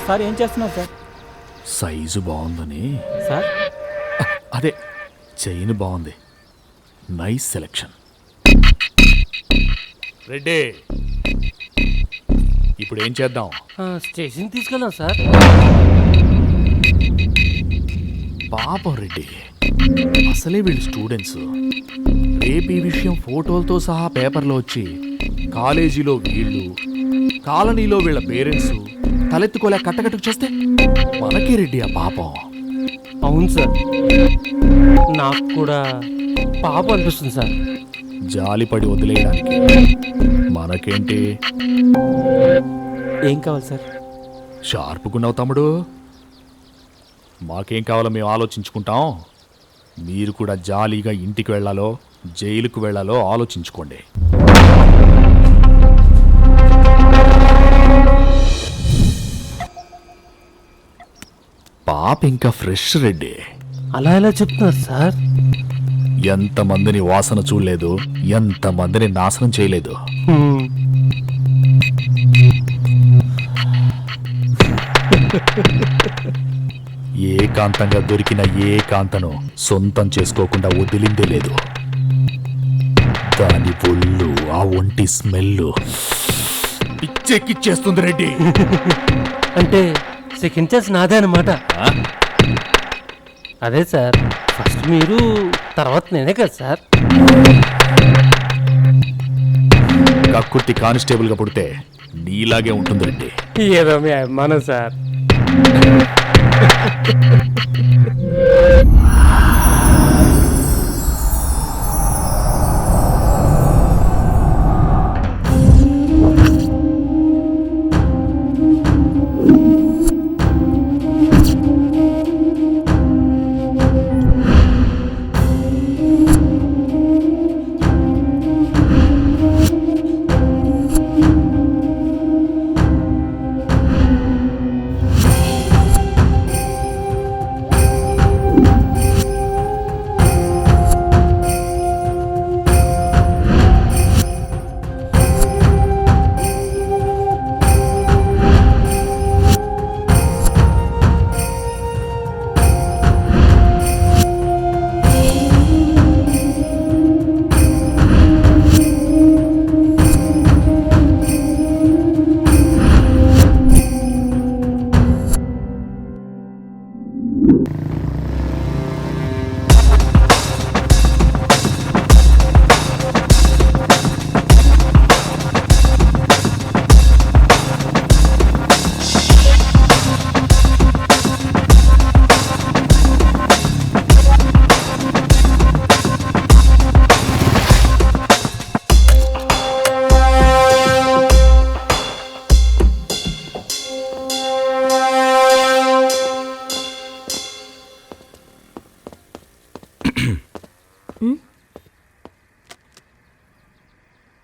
Sir ఏం చేస్తున్నారు sir? Size బాగుందని సార్ అదే చైన్ బాగుంది, నైస్ సెలెక్షన్. రెడ్డి ఇప్పుడు ఏం చేద్దాం? స్టేషన్ తీసుకెళ్దాం సార్. పాపం రెడ్డి, అసలే వీళ్ళు స్టూడెంట్స్. రేపు ఈ విషయం ఫోటోలతో సహా పేపర్లో వచ్చి కాలేజీలో వీళ్ళు, కాలనీలో వీళ్ళ పేరెంట్స్ తలెత్తుకోలే కట్టకట్టుకు చేస్తే మనకే రెడ్డి ఆ పాపం. అవును సార్, నాకు కూడా పాపం అనిపిస్తుంది సార్. జాలిపడి వదిలేయడానికి మనకేంటి? ఏం కావాలి సార్? షార్పుకున్నావు తమ్ముడు. మాకేం కావాలో మేము ఆలోచించుకుంటాం. మీరు కూడా జాలీగా ఇంటికి వెళ్ళాలో జైలుకు వెళ్ళాలో ఆలోచించుకోండి. పాప ఇంకా ఫ్రెష్ రెడ్డి. అలా ఎలా చెప్తున్నారు సార్? ఎంతమందిని వాసన చూడలేదు, ఎంతమందిని నాశనం చేయలేదు. ఏకాంతంగా దొరికిన ఏ కాంతను సొంతం చేసుకోకుండా వదిలిందే లేదు. దాని ఒళ్ళు, ఆ ఒంటి స్మెల్ పిచ్చెక్కిచ్చేస్తుంది రెడ్డి. అంటే సెకండ్ ఛాన్స్ నాదే అన్నమాట. అదే సార్, ఫస్ట్ మీరు, తర్వాత నేనే కదా సార్. కక్కుర్తి కానిస్టేబుల్ గా పుడితే నీలాగే ఉంటుంది రెడ్డి. ఏదో మీ అభిమానం సార్.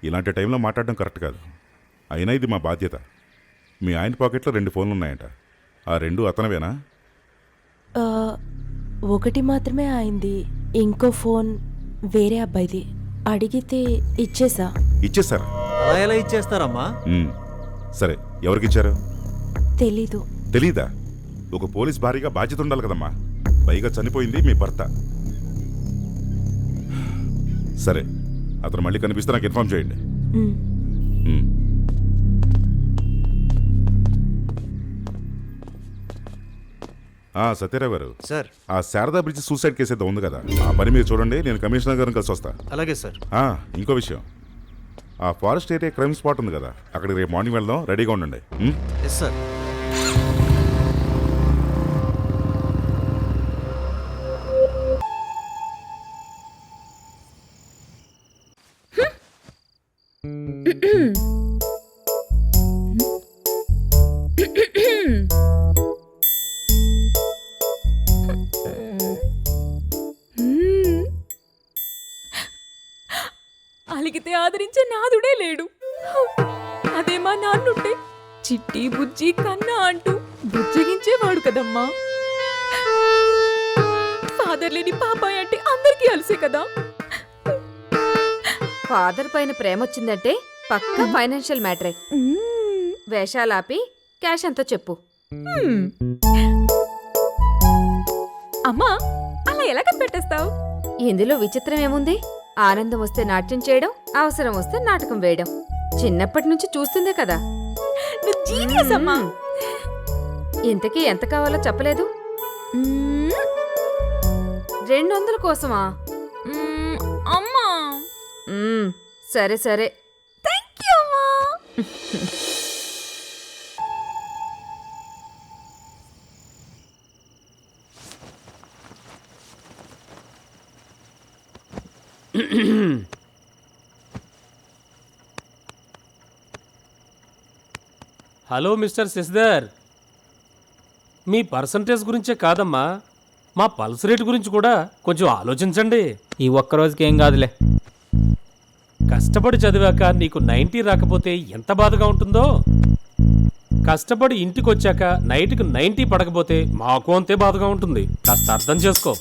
ఇలాంటి టైంలో మాట్లాడడం కరెక్ట్ కాదు. అయినా ఇది మా బాధ్యత. మీ ఆయన పాకెట్లో 2 ఫోన్లు ఉన్నాయంట. ఆ 2 అతనవేనా? ఒకటి మాత్రమే అయింది, ఇంకో ఫోన్ వేరే అబ్బాయిది. అడిగితే ఇచ్చేసారా? అలా ఎలా ఇచ్చేస్తారమ్మా? సరే, ఎవరికిచ్చారు? తెలీదా? ఒక పోలీస్ భారీగా బాధ్యత ఉండాలి కదమ్మా. పైగా చనిపోయింది మీ భర్త. సరే, అతను మళ్ళీ కనిపిస్తే నాకు ఇన్ఫార్మ్ చేయండి. సత్యరావు గారు సార్, ఆ శారదా బ్రిడ్జ్ సూసైడ్ కేసు ఏదో ఉంది కదా, ఆ పని మీరు చూడండి. నేను కమిషనర్ గారిని కలిసి వస్తా. అలాగే సార్. ఇంకో విషయం, ఆ ఫారెస్ట్ ఏరియా క్రైమ్ స్పాట్ ఉంది కదా, అక్కడికి రేపు మార్నింగ్ వెళ్దాం. రెడీగా ఉండండి. Yes sir. అలిగితే ఆదరించే నాదుడే లేడు. అదే మా నాన్నుంటే చిట్టి బుజ్జి కన్నా అంటూ బుజ్జగించేవాడు కదమ్మా. ఫాదర్ లేని పాపాయ్ అంటే అందరికీ అలసే కదా. ఫాదర్ పైన ప్రేమ వచ్చిందంటే పక్కా ఫైనాన్షియల్ మ్యాటరే. వేషాలాపి క్యాష్ ఎంతో చెప్పు. అమ్మా అలా ఎలా కనిపెట్టేస్తావు? ఇందులో విచిత్రం ఏముంది? ఆనందం వస్తే నాట్యం చేయడం, అవసరం వస్తే నాటకం వేయడం. చిన్నప్పటి నుంచి చూస్తుందే కదా. నువ్వు జీనియస్ అమ్మా. ఇంతకీ ఎంత కావాలో చెప్పలేదు. 200 కోసమా? అమ్మా సరే సరే. థ్యాంక్ యూ అమ్మా. హలో మిస్టర్ శశిధర్, మీ పర్సంటేజ్ గురించే కాదమ్మా, మా పల్స్ రేట్ గురించి కూడా కొంచెం ఆలోచించండి. ఈ ఒక్కరోజుకి ఏం కాదులే. కష్టపడి చదివాక నీకు 90 రాకపోతే ఎంత బాధగా ఉంటుందో, కష్టపడి ఇంటికి వచ్చాక నైట్కి 90 పడకపోతే మాకు అంతే బాధగా ఉంటుంది. కాస్త అర్థం చేసుకో.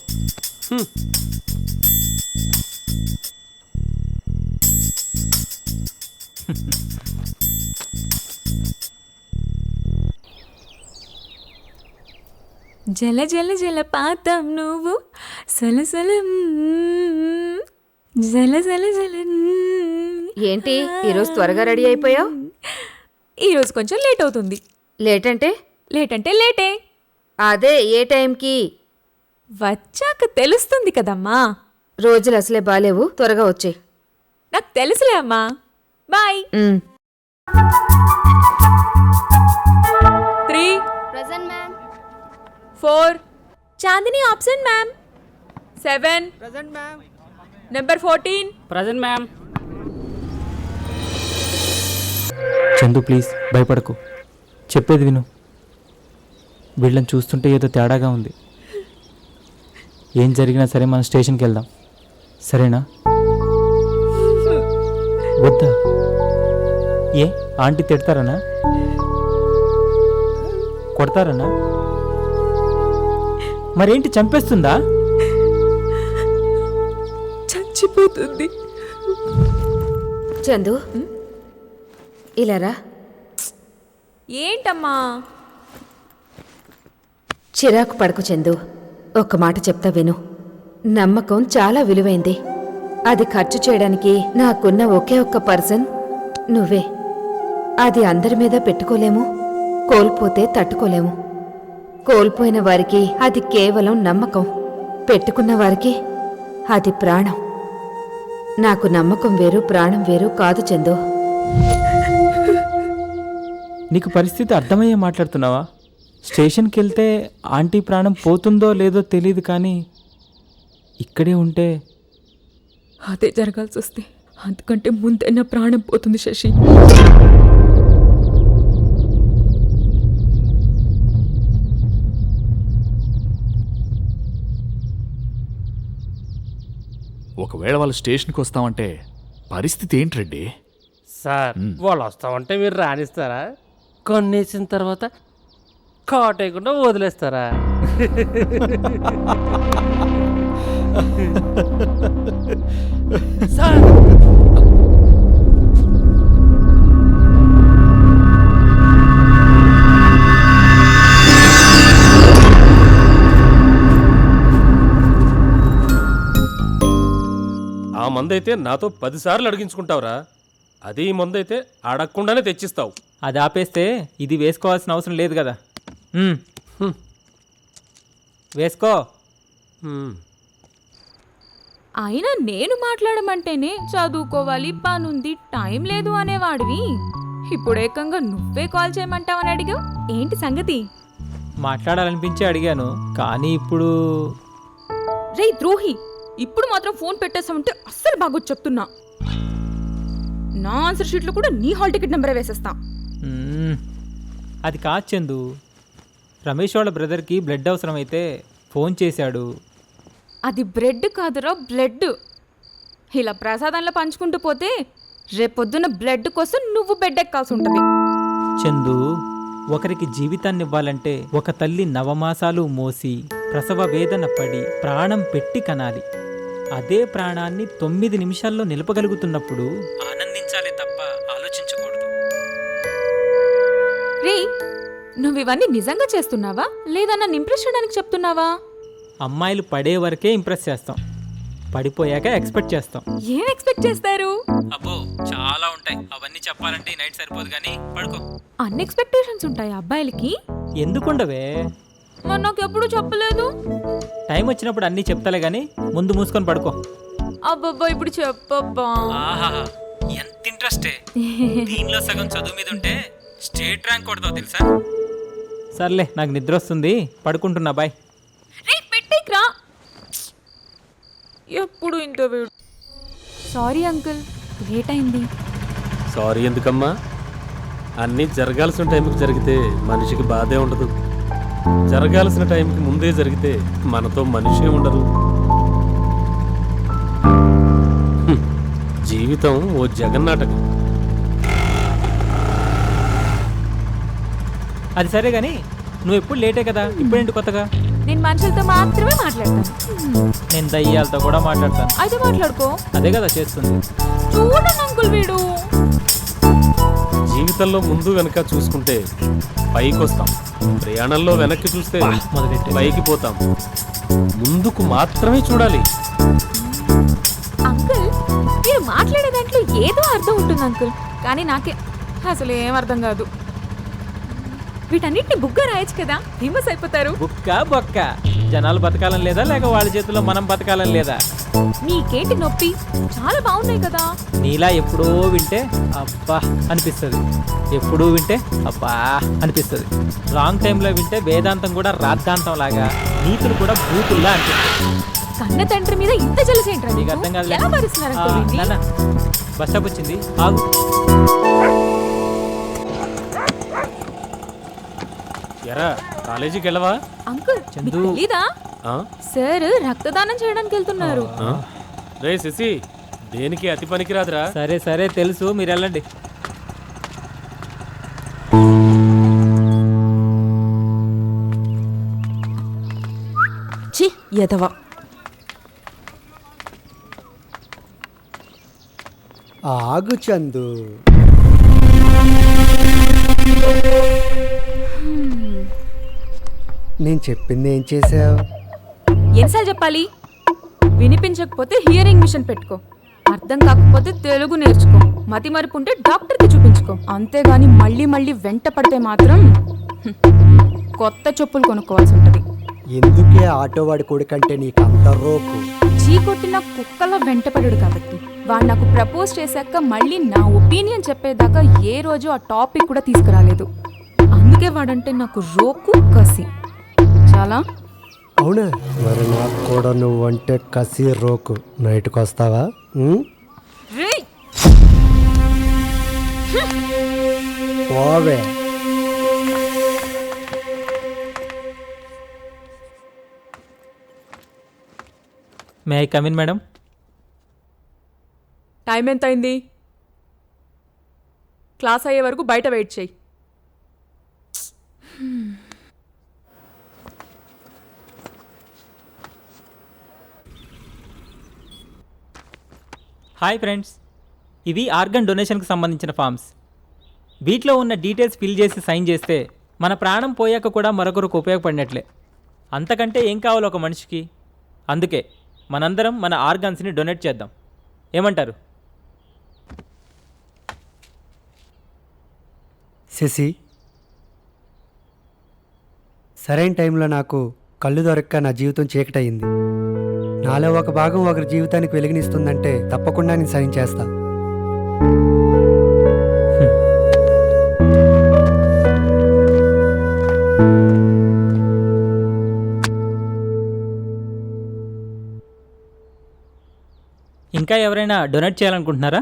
జల జల జలపాతం నువ్వు సలసల జల జల జల. ఏంటి ఈరోజు త్వరగా రెడీ అయిపోయావు? ఈరోజు కొంచెం లేట్ అవుతుంది. లేట్ అంటే? లేట్ అంటే లేటే. అదే ఏ టైంకి? వచ్చాక తెలుస్తుంది కదమ్మా. రోజులు అసలే బాలేవు, త్వరగా వచ్చే. నాకు తెలుసులే అమ్మా. Bye. 3 present ma'am. 4 Chandini absent ma'am. 7 present ma'am. Number 14 present ma'am. Chandu please భయపడకు, చెప్పేది విను. వీళ్ళని చూస్తుంటే ఏదో తేడాగా ఉంది. ఏం జరిగినా సరే మనం స్టేషన్కి వెళ్దాం, సరేనా? వద్దా? ఏ ఆంటీ తిడతారనా? కొడతారనా? మరేంటి చంపేస్తుందా? చచ్చిపోతుంది. చందు ఇలారా. ఏంటమ్మా? చిరాకు పడకు చందు, ఒక్క మాట చెప్తా విను. నమ్మకం చాలా విలువైంది. అది ఖర్చు చేయడానికి నాకున్న ఒకే ఒక్క పర్సన్ నువ్వే. అది అందరి మీద పెట్టుకోలేము, కోల్పోతే తట్టుకోలేము. కోల్పోయిన వారికి అది కేవలం నమ్మకం, పెట్టుకున్న వారికి అది ప్రాణం. నాకు నమ్మకం వేరు, ప్రాణం వేరు కాదు చందు. నీకు పరిస్థితి అర్థమయ్యే మాట్లాడుతున్నావా? స్టేషన్కి వెళ్తే ఆంటీ ప్రాణం పోతుందో లేదో తెలియదు, కానీ ఇక్కడే ఉంటే అదే జరగాల్సి వస్తే అంతకంటే ముందే నా ప్రాణం పోతుంది శశి. ఒకవేళ వాళ్ళు స్టేషన్కి వస్తామంటే పరిస్థితి ఏంటి రెడ్డి? సార్, వాళ్ళు వస్తామంటే మీరు రాణిస్తారా? కొన్నేసిన తర్వాత కాటేయకుండా వదిలేస్తారా? సార్, ఆ మందైతే నాతో 10 సార్లు అడిగించుకుంటావురా. అదే ఈ మందైతే అడగకుండానే తెచ్చిస్తావు. అది ఆపేస్తే ఇది వేసుకోవాల్సిన అవసరం లేదు కదా. వేసుకో. అయినా నేను మాట్లాడమంటేనే చదువుకోవాలి, పనుంది, టైం లేదు అనేవాడివి. ఇప్పుడు ఏకంగా నువ్వే కాల్ చేయమంటావని అడిగావు. ఏంటి సంగతి? మాట్లాడాలనిపించి అడిగాను, కానీ ఇప్పుడు రే ద్రోహి, ఇప్పుడు మాత్రం ఫోన్ పెట్టేసామంటే అస్సలు బాగొచ్చు చెప్తున్నా. నా ఆన్సర్ షీట్లో కూడా నీ హాల్ టికెట్ నెంబరే వేసేస్తా. అది కాదు చందు. రమేష్ వాళ్ళ బ్రదర్కి బ్లడ్ అవసరమైతే ఫోన్ చేశాడు. అది బ్రెడ్ కాదురా, బ్లడ్. ఇలా ప్రసాదంలో పంచుకుంటూ పోతే రేపొద్దున బ్లడ్ కోసం నువ్వు బెడ్ ఎక్కాల్సి ఉంటుంది. చందు, ఒకరికి జీవితాన్ని ఇవ్వాలంటే ఒక తల్లి నవమాసాలు మోసి ప్రసవ వేదన పడి ప్రాణం పెట్టి కనాలి. అదే ప్రాణాన్ని 9 నిమిషాల్లో నిలపగలుగుతున్నప్పుడు ఆనందించాలి తప్ప ఆలోచించకూడదు. రే, నువ్వు ఇవన్నీ నిజంగా చేస్తున్నావా లేదా నన్ను ఇంప్రెస్ చేయడానికి చెప్తున్నావా? అమ్మాయిలు పడే వరకే ఇంప్రెస్ చేస్తాం, పడిపోయాక ఎక్స్పెక్ట్ చేస్తాం. ఏం ఎక్స్పెక్ట్ చేస్తారు? అబ్బో చాలా ఉంటాయి, అవన్నీ చెప్పాలంటే నైట్ సరిపోదు కానీ పడుకో. అన్ని ఎక్స్పెక్టేషన్స్ ఉంటాయి అబ్బాయిలకి? ఎందుకుండవే? మరి నాకు ఎప్పుడు చెప్పలేదు. టైం వచ్చినప్పుడు అన్నీ చెప్తాలే కానీ ముందు మూసుకొని పడుకో. అబ్బబ్బా ఇప్పుడు చెప్పబ్బా. ఆహాహా, ఎంత ఇంట్రెస్టే. దీనిలో సగం చదువు మీద ఉంటే స్టేట్ ర్యాంక్ కొడతావు తెలుసా. సర్లే, నాకు నిద్ర వస్తుంది, పడుకుంటున్నా, బాయ్. పెట్టేక్రా, ఎప్పుడు ఇంత వీడు. సారీ అంకుల్, లేట్ అయింది. సారీ ఎందుకమ్మా? అన్నీ జరగాల్సిన టైంకి జరిగితే మనిషికి బాధే ఉండదు. జరగాల్సిన టైంకి ముందే జరిగితే మనతో మనిషే ఉండదు. జీవితం ఓ జగన్నాటకం. అది సరే కానీ నువ్వు ఎప్పుడు లేటే కదా, ఇప్పుడేంటి కొత్తగా? నేను మనుషులతో మాత్రమే మాట్లాడతాను. నేను దయ్యాలతో కూడా మాట్లాడతాను. అయితే మాట్లాడుకో. అదే కదా చేస్తుంది. చూడండి అంకుల్ వీడు. జీవితంలో ముందు వెనక చూసుకుంటే పైకి వస్తాం, ప్రయాణంలో వెనక్కి చూస్తే మొదలెట్టే. పైకి పోతాం. ముందుకు మాత్రమే చూడాలి. అంకుల్ మీరు మాట్లాడే దాంట్లో ఏదో అర్థం ఉంటుంది అంకుల్, కానీ నాకే అసలు ఏం అర్థం కాదు. వీటన్నిటిని బుగ్గా రాయొచ్చు కదా, ఫేమస్ అయిపోతారు. బుక్క బొక్క, జనాలు బతకాలని లేదా లేక వాళ్ళ చేతిలో మనం బతకాలని లేదా? నీకేంటి నొప్పి? చాలా బాగున్నాయి కదా. నీలా ఎప్పుడో వింటే అబ్బా అనిపిస్తుంది, ఎప్పుడూ వింటే అబ్బా అనిపిస్తుంది. రాంగ్ టైంలో వింటే వేదాంతం కూడా రాద్ధాంతం లాగా, నీతులు కూడా బూతుల్లా అనిపిస్తుంది. కన్న తండ్రి మీద ఇంత జలసేంట్రా? నీకు అర్థం కాదు. ఎలా భరిస్తున్నారు అంకుల్ వీడిని? నాన్న, బస్ స్టాప్ వచ్చింది, ఆగు. ఎరా కాలేజీకి వెళ్ళవా? అంకుల్ చందు. మీకు తెలీదా? ఆ? సార్ రక్తదానం చేయడానికి వెళ్తున్నారు. ఆ? రే శశి, దేనికి అతి పనికిరాదురా. సరే సరే తెలుసు, మీరు వెళ్ళండి. చి ఎదవా. ఆగు చందు. నేను చెప్పింది ఏం చేసావు? ఎన్నిసార్లు చెప్పాలి? వినిపించకపోతే హియరింగ్ మిషన్ పెట్టుకో, అర్థం కాకపోతే తెలుగు నేర్చుకో, మతి మరుపు ఉంటే డాక్టర్కి చూపించుకో. అంతేగాని మళ్ళీ మళ్ళీ వెంట పడితే మాత్రం కొత్త చెప్పులు కొనుక్కోవాల్సి ఉంటుంది. ఎందుకే ఆటో వాడి కొడుకంటే నీకు అంత రోకు? చీ కొట్టిన కుక్కల వెంటపడడు కాబట్టి. వాడు నాకు ప్రపోజ్ చేశాక మళ్ళీ నా ఒపీనియన్ చెప్పేదాకా ఏ రోజు ఆ టాపిక్ కూడా తీసుకురాలేదు. అందుకే వాడంటే నాకు రోకు, కసి. చాలా. అవునా? మరి నాకు కూడా నువ్వంటే కసి, రోకు. నైట్కి వస్తావా? రేయ్! పోవే. May I come in madam? Time ఎంత అయింది? క్లాస్ అయ్యే వరకు బయట వెయిట్ చేయి. హాయ్ ఫ్రెండ్స్, ఇవి ఆర్గన్ డొనేషన్కి సంబంధించిన ఫామ్స్. వీటిలో ఉన్న డీటెయిల్స్ ఫిల్ చేసి సైన్ చేస్తే మన ప్రాణం పోయాక కూడా మరొకరికి ఉపయోగపడినట్లే. అంతకంటే ఏం కావాలి ఒక మనిషికి? అందుకే మనందరం మన ఆర్గాన్స్ని డొనేట్ చేద్దాం. ఏమంటారు? శశి, సరైన టైంలో నాకు కళ్ళు దొరక్క నా జీవితం చీకటయింది. నాలో ఒక భాగం ఒకరి జీవితానికి వెలుగునిస్తుందంటే తప్పకుండా నేను సైన్ చేస్తా. ఇంకా ఎవరైనా డొనేట్ చేయాలనుకుంటున్నారా?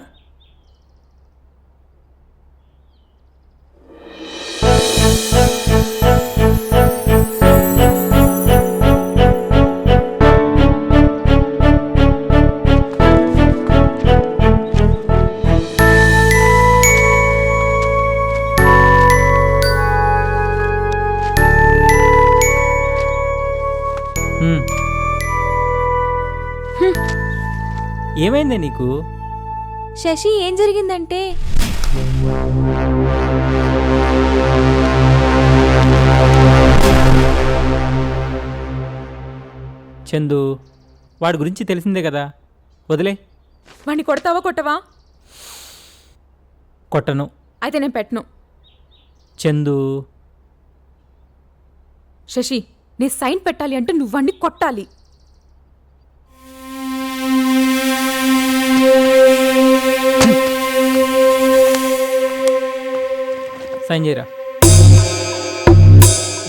ఏమైందే నీకు? శశి, ఏం జరిగిందంటే చందు, వాడి గురించి తెలిసిందే కదా, వదిలే. వాడిని కొడతావా కొట్టవా? కొట్టను. అయితే నేను పెట్టను. చందు, శశి, నీ సైన్ పెట్టాలి అంటే నువ్వు వాడిని కొట్టాలి. సైన్ చేయరా.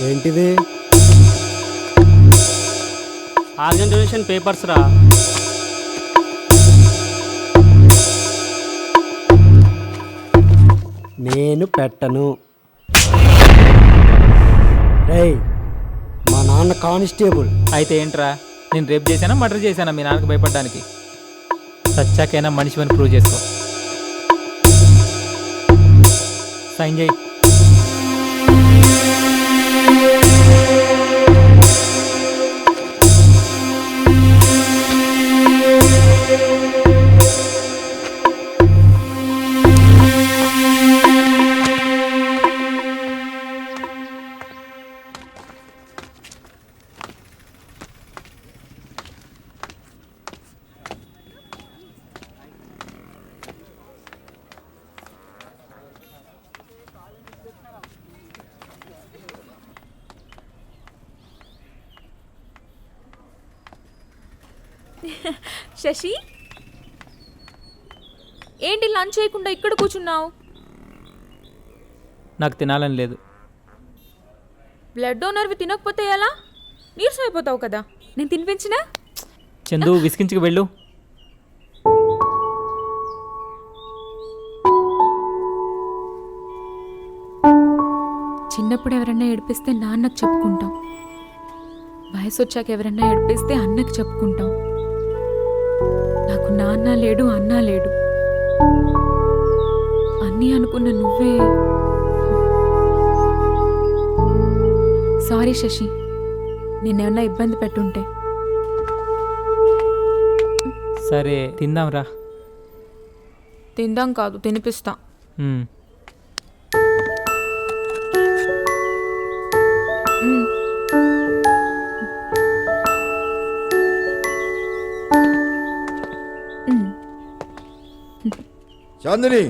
ఏంటిది? ఆర్గన్ డొనేషన్ పేపర్స్ రా. నేను పెట్టను. రేయ్, మా నాన్న కానిస్టేబుల్. అయితే ఏంట్రా, నేను రేప్ చేశానా మర్డర్ చేశానా మీ నాన్నకు భయపడడానికి? సచ్చాకైనా మనిషివని ప్రూవ్ చేసుకో. సైన్ చేయి. శశి, ఏంటి లంచ్ చేయకుండా ఇక్కడ కూర్చున్నావు? నాకు తినాలని లేదు. బ్లడ్ డోనర్వి తినకపోతే ఎలా? నీరసం అయిపోతావు కదా. నేను తినిపించినా? చందు, విసిగించుకు వెళ్ళు. చిన్నప్పుడు ఎవరన్నా ఏడిపిస్తే నాన్నకు చెప్పుకుంటాం, వయసు వచ్చాక ఎవరన్నా ఏడిపిస్తే అన్నకి చెప్పుకుంటాం. నాకు నాన్న లేడు, అన్న లేడు. అన్నీ అనుకున్న నువ్వే. సారీ శశి, నిన్నేమన్నా ఇబ్బంది పెట్టుంటే. సరే తిందాంరా. తిందాం కాదు, తినిపిస్తా. మ్మ్. చాందిని